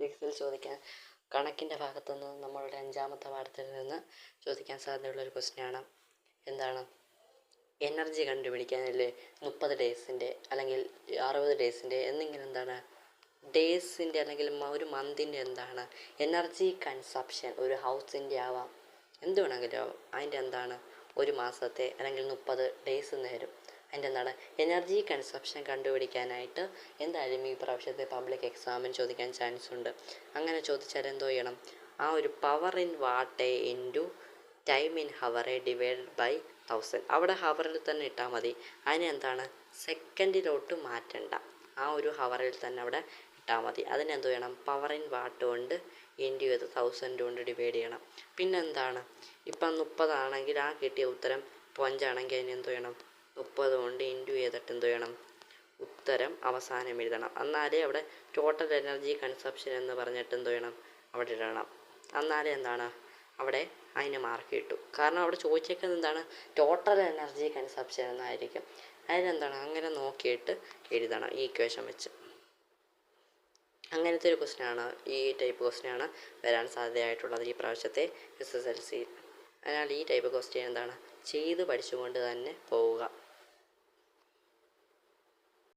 ഫിസിക്സിൽ ചോദിക്കാൻ കണക്കിൻ്റെ ഭാഗത്തുനിന്ന് നമ്മളുടെ 5ാമത്തെ പാഠത്തിൽ നിന്ന് ചോദിക്കാൻ സാധ്യതയുള്ളൊരു ക്വസ്റ്റ്യനാണ്. എന്താണ്? എനർജി കണ്ടുപിടിക്കാനല്ലേ 30 ഡേയ്സിൻ്റെ അല്ലെങ്കിൽ 60 ഡേയ്സിൻ്റെ എന്നിങ്ങനെ എന്താണ് ഡേയ്സിൻ്റെ അല്ലെങ്കിൽ ഒരു മന്തിൻ്റെ എന്താണ് എനർജി കൺസപ്ഷൻ ഒരു ഹൗസിൻ്റെ ആവാം, എന്ത് വേണമെങ്കിലും ആവാം. അതിൻ്റെ എന്താണ് ഒരു മാസത്തെ അല്ലെങ്കിൽ 30 ഡേയ്സ് നേരം അതിൻ്റെ എന്താണ് എനർജി കൺസപ്ഷൻ കണ്ടുപിടിക്കാനായിട്ട് എന്തായാലും ഈ പ്രാവശ്യത്തെ പബ്ലിക് എക്സാമിന് ചോദിക്കാൻ ചാൻസ് ഉണ്ട്. അങ്ങനെ ചോദിച്ചാൽ എന്തോ ചെയ്യണം? ആ ഒരു power in watt into time in hour divided by 1000 അവിടെ ഹവറിൽ തന്നെ ഇട്ടാൽ മതി. അതിനെ എന്താണ് സെക്കൻഡിലോട്ട് മാറ്റണ്ട, ആ ഒരു ഹവറിൽ തന്നെ അവിടെ ഇട്ടാൽ മതി. അതിനെന്തോ ചെയ്യണം? പവർ ഇൻ വാട്ട് കൊണ്ട് ഇൻറ്റു ചെയ്ത് 1000 കൊണ്ട് ഡിവൈഡ് ചെയ്യണം. പിന്നെന്താണ്, ഇപ്പം 30 ആണെങ്കിൽ ആ കിട്ടിയ ഉത്തരം 5 ആണെങ്കിൽ അതിന് എന്തോ ചെയ്യണം? 30 കൊണ്ട് ഇൻറ്റു ചെയ്തിട്ട് എന്തോ ചെയ്യണം? ഉത്തരം അവസാനം എഴുതണം. എന്നാലേ അവിടെ ടോട്ടൽ എനർജി കൺസപ്ഷൻ എന്ന് പറഞ്ഞിട്ട് എന്തോ ചെയ്യണം? അവിടെ ഇടണം. എന്നാലേ എന്താണ് അവിടെ അതിന് മാർക്ക് കിട്ടും. കാരണം അവിടെ ചോദിച്ചേക്കുന്നത് എന്താണ്? ടോട്ടൽ എനർജി കൺസപ്ഷൻ എന്നായിരിക്കും. അതിനെന്താണ് അങ്ങനെ നോക്കിയിട്ട് എഴുതണം ഈ ഇക്വേഷൻ വെച്ച്. അങ്ങനത്തെ ഒരു ക്വസ്റ്റ്യനാണ്, ഈ ടൈപ്പ് ക്വസ്റ്റ്യനാണ് വരാൻ സാധ്യതയായിട്ടുള്ളത് ഈ പ്രാവശ്യത്തെ SSLC. അതിനാൽ ഈ ടൈപ്പ് ക്വസ്റ്റ്യൻ എന്താണ് ചെയ്ത് പഠിച്ചുകൊണ്ട് തന്നെ പോവുക.